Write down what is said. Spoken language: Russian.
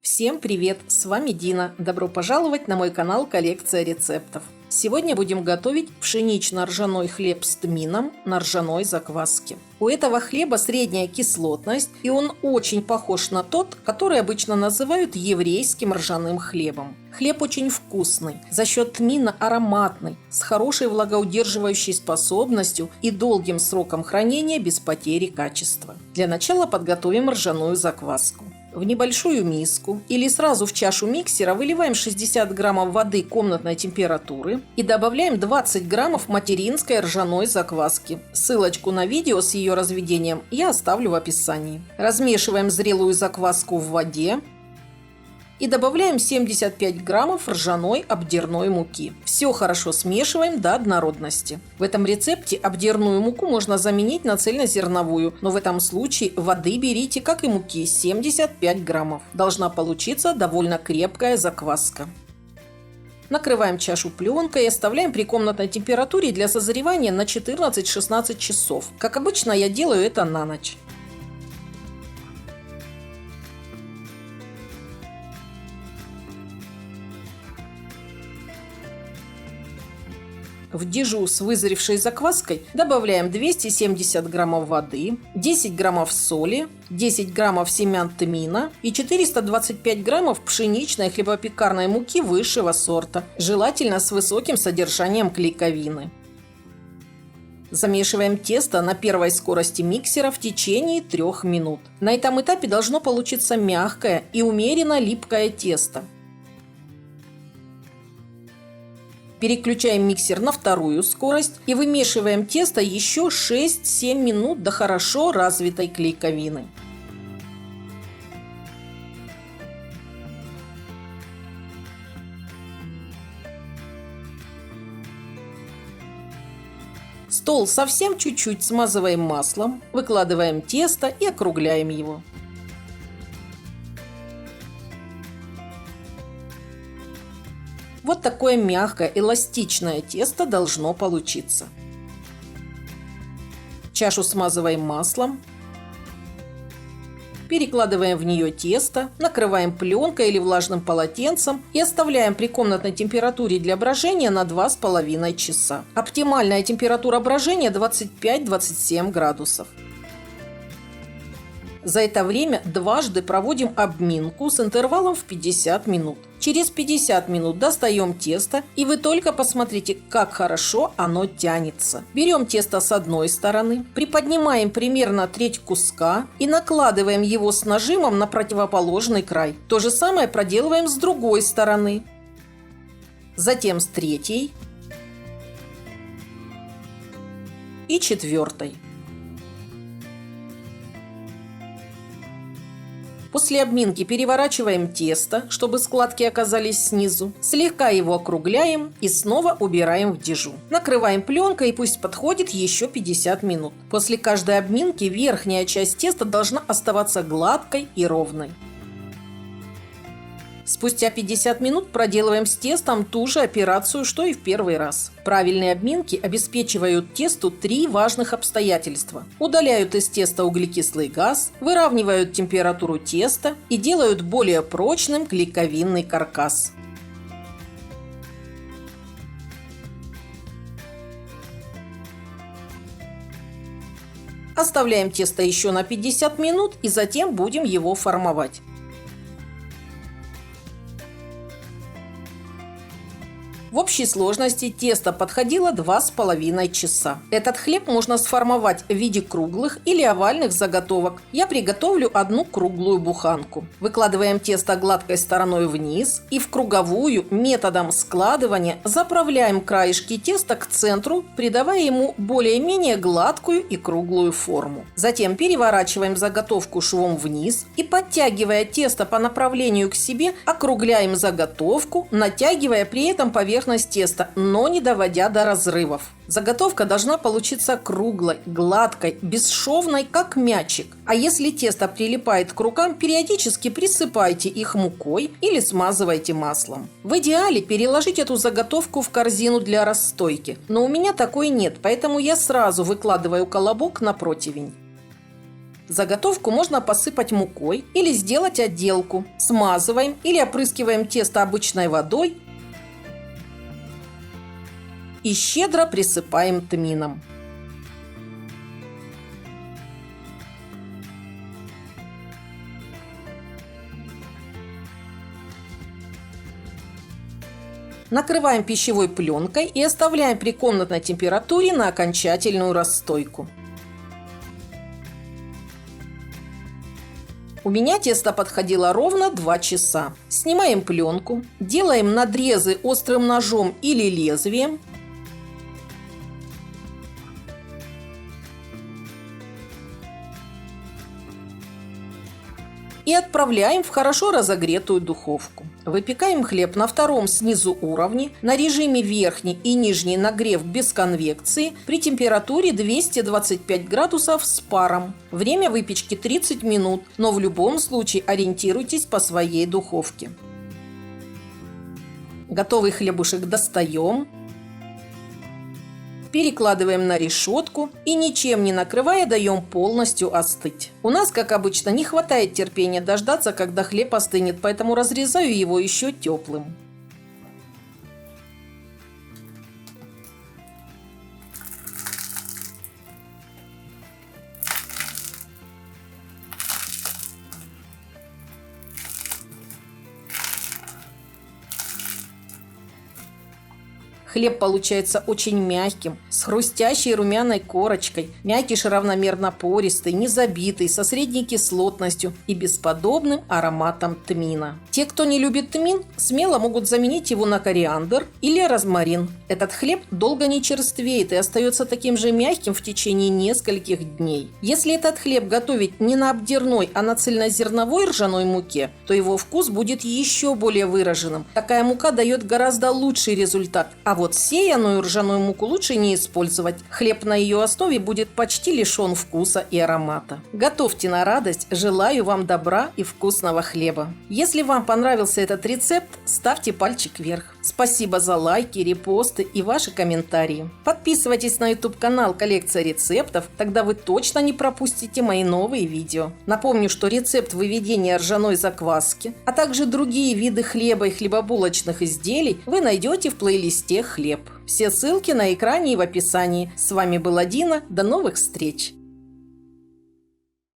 Всем привет! С вами Дина. Добро пожаловать на мой канал «Коллекция рецептов». Сегодня будем готовить пшенично-ржаной хлеб с тмином на ржаной закваске. У этого хлеба средняя кислотность, и он очень похож на тот, который обычно называют еврейским ржаным хлебом. Хлеб очень вкусный, за счет тмина ароматный, с хорошей влагоудерживающей способностью и долгим сроком хранения без потери качества. Для начала подготовим ржаную закваску. В небольшую миску или сразу в чашу миксера выливаем 60 граммов воды комнатной температуры и добавляем 20 граммов материнской ржаной закваски. Ссылочку на видео с ее разведением я оставлю в описании. Размешиваем зрелую закваску в воде и добавляем 75 граммов ржаной обдирной муки. Все хорошо смешиваем до однородности. В этом рецепте обдирную муку можно заменить на цельнозерновую, но в этом случае воды берите, как и муки, 75 граммов. Должна получиться довольно крепкая закваска. Накрываем чашу пленкой и оставляем при комнатной температуре для созревания на 14-16 часов. Как обычно, я делаю это на ночь. В дежу с вызревшей закваской добавляем 270 граммов воды, 10 граммов соли, 10 граммов семян тмина и 425 граммов пшеничной хлебопекарной муки высшего сорта, желательно с высоким содержанием клейковины. Замешиваем тесто на первой скорости миксера в течение 3 минут. На этом этапе должно получиться мягкое и умеренно липкое тесто. Переключаем миксер на вторую скорость и вымешиваем тесто еще 6-7 минут до хорошо развитой клейковины. Стол совсем чуть-чуть смазываем маслом, выкладываем тесто и округляем его. Вот такое мягкое, эластичное тесто должно получиться. Чашу смазываем маслом. Перекладываем в нее тесто, накрываем пленкой или влажным полотенцем и оставляем при комнатной температуре для брожения на 2,5 часа. Оптимальная температура брожения 25-27 градусов. За это время дважды проводим обминку с интервалом в 50 минут. Через 50 минут достаем тесто, и вы только посмотрите, как хорошо оно тянется. Берем тесто с одной стороны, приподнимаем примерно треть куска и накладываем его с нажимом на противоположный край. То же самое проделываем с другой стороны. Затем с третьей и четвертой. После обминки переворачиваем тесто, чтобы складки оказались снизу. Слегка его округляем и снова убираем в дежу. Накрываем пленкой и пусть подходит еще 50 минут. После каждой обминки верхняя часть теста должна оставаться гладкой и ровной. Спустя 50 минут проделываем с тестом ту же операцию, что и в первый раз. Правильные обминки обеспечивают тесту 3 важных обстоятельства. Удаляют из теста углекислый газ, выравнивают температуру теста и делают более прочным клейковинный каркас. Оставляем тесто еще на 50 минут и затем будем его формовать. В общей сложности тесто подходило 2,5 часа. Этот хлеб можно сформовать в виде круглых или овальных заготовок. Я приготовлю одну круглую буханку. Выкладываем тесто гладкой стороной вниз и в круговую методом складывания заправляем краешки теста к центру, придавая ему более-менее гладкую и круглую форму. Затем переворачиваем заготовку швом вниз и, подтягивая тесто по направлению к себе, округляем заготовку, натягивая при этом поверхность теста, но не доводя до разрывов. Заготовка должна получиться круглой, гладкой, бесшовной, как мячик. А если тесто прилипает к рукам, периодически присыпайте их мукой или смазывайте маслом. В идеале переложить эту заготовку в корзину для расстойки, но у меня такой нет, поэтому я сразу выкладываю колобок на противень. Заготовку можно посыпать мукой или сделать отделку. Смазываем или опрыскиваем тесто обычной водой и щедро присыпаем тмином. Накрываем пищевой пленкой и оставляем при комнатной температуре на окончательную расстойку. У меня тесто подходило ровно 2 часа. Снимаем пленку, делаем надрезы острым ножом или лезвием. И отправляем в хорошо разогретую духовку. Выпекаем хлеб на втором снизу уровне на режиме верхний и нижний нагрев без конвекции при температуре 225 градусов с паром. Время выпечки 30 минут, но в любом случае ориентируйтесь по своей духовке. Готовый хлебушек достаем. Перекладываем на решетку и, ничем не накрывая, даем полностью остыть. У нас, как обычно, не хватает терпения дождаться, когда хлеб остынет, поэтому разрезаю его еще теплым. Хлеб получается очень мягким, с хрустящей румяной корочкой. Мякиш равномерно пористый, не забитый, со средней кислотностью и бесподобным ароматом тмина. Те, кто не любит тмин, смело могут заменить его на кориандр или розмарин. Этот хлеб долго не черствеет и остается таким же мягким в течение нескольких дней. Если этот хлеб готовить не на обдирной, а на цельнозерновой ржаной муке, то его вкус будет еще более выраженным. Такая мука дает гораздо лучший результат. А вот сеяную ржаную муку лучше не использовать. Хлеб на ее основе будет почти лишен вкуса и аромата. Готовьте на радость. Желаю вам добра и вкусного хлеба. Если вам понравился этот рецепт, ставьте пальчик вверх. Спасибо за лайки, репосты и ваши комментарии. Подписывайтесь на YouTube-канал «Коллекция рецептов», тогда вы точно не пропустите мои новые видео. Напомню, что рецепт выведения ржаной закваски, а также другие виды хлеба и хлебобулочных изделий вы найдете в плейлисте «Хлеб». Все ссылки на экране и в описании. С вами была Дина. До новых встреч!